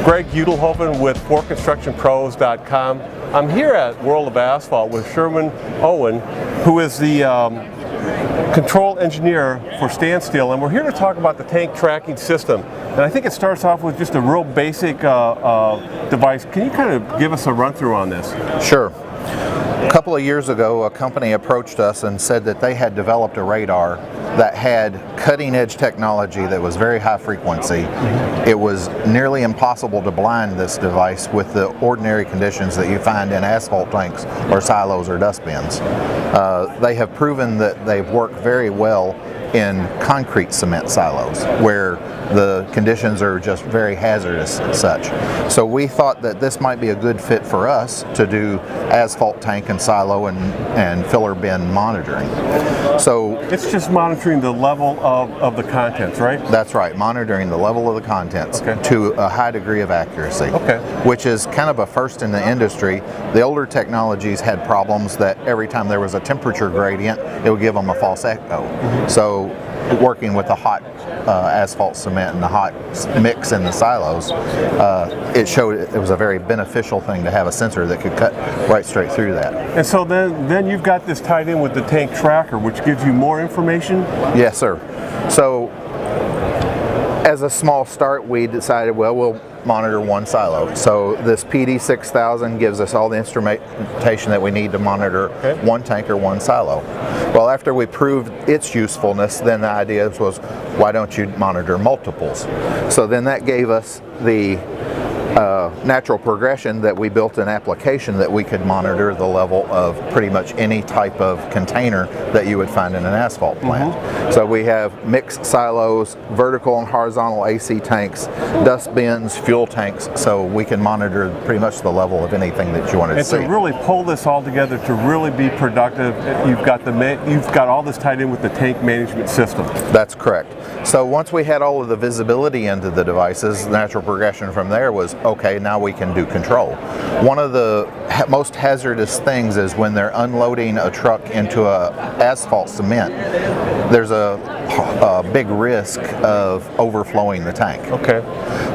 Greg Udelhoven with ForConstructionPros.com. I'm here at World of Asphalt with Sherman Owen, who is the control engineer for Stansteel, and we're here to talk about the tank tracking system. And I think it starts off with just a real basic device. Can you kind of give us a run through on this? Sure. A couple of years ago, a company approached us and said that they had developed a radar that had cutting-edge technology that was very high frequency. It was nearly impossible to blind this device with the ordinary conditions that you find in asphalt tanks or silos or dust bins. They have proven that they've worked very well in concrete cement silos where the conditions are just very hazardous and such. So we thought that this might be a good fit for us to do asphalt tank and silo and filler bin monitoring. So it's just monitoring the level of the contents, right? That's right, monitoring the level of the contents to a high degree of accuracy, which is kind of a first in the industry. The older technologies had problems that every time there was a temperature gradient, it would give them a false echo. So working with the hot asphalt cement and the hot mix in the silos, it showed it was a very beneficial thing to have a sensor that could cut right straight through that. And so then you've got this tied in with the tank tracker, which gives you more information? Yes, sir. So as a small start, we decided, well, we'll monitor one silo. So this PD6000 gives us all the instrumentation that we need to monitor one tank or one silo. Well, after we proved its usefulness, then the idea was, why don't you monitor multiples? So then that gave us the natural progression that we built an application that we could monitor the level of pretty much any type of container that you would find in an asphalt plant. So we have mixed silos, vertical and horizontal AC tanks, dust bins, fuel tanks, so we can monitor pretty much the level of anything that you want to see. And to really pull this all together to really be productive, you've got all this tied in with the tank management system. That's correct. So once we had all of the visibility into the devices, the natural progression from there was, okay, now we can do control. One of the most hazardous things is when they're unloading a truck into a asphalt cement, there's a big risk of overflowing the tank.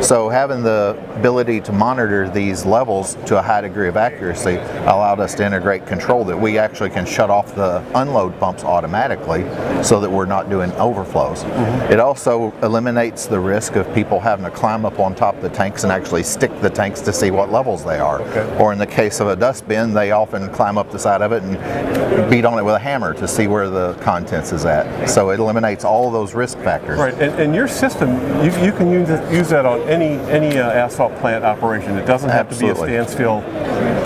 So having the ability to monitor these levels to a high degree of accuracy allowed us to integrate control that we actually can shut off the unload pumps automatically so that we're not doing overflows. It also eliminates the risk of people having to climb up on top of the tanks and actually stick the tanks to see what levels they are. Or in the case of a dust bin, they often climb up the side of it and beat on it with a hammer to see where the contents is at. So it eliminates all of those risk factors. Right, and your system, you can use that on any asphalt plant operation. It doesn't have to be a Stansteel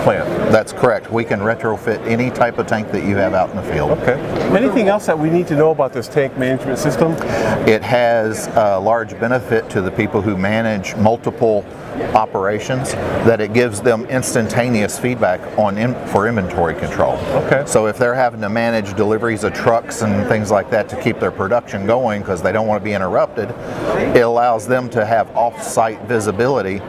plant. That's correct. We can retrofit any type of tank that you have out in the field. Anything else that we need to know about this tank management system? It has a large benefit to the people who manage multiple operations, that it gives them instantaneous feedback for inventory control. So if they're having to manage deliveries of trucks and things like that to keep their production going because they don't want to be interrupted, it allows them to have off-site visibility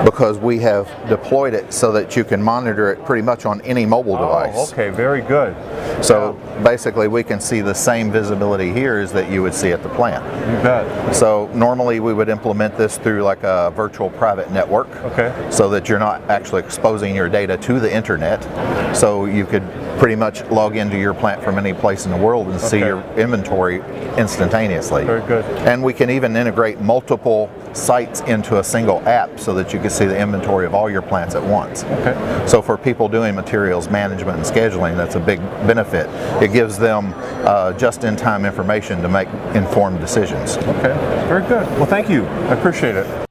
because we have deployed it so that you can monitor it pretty much on any mobile device. Very good. So basically we can see the same visibility here as that you would see at the plant. You bet. So normally we would implement this through like a virtual private network, so that you're not actually exposing your data to the internet. So you could pretty much log into your plant from any place in the world and see your inventory instantaneously. Very good. And we can even integrate multiple sites into a single app so that you can see the inventory of all your plants at once. So for people doing materials management and scheduling, that's a big benefit. It gives them just-in-time information to make informed decisions. Very good. Well, thank you. I appreciate it.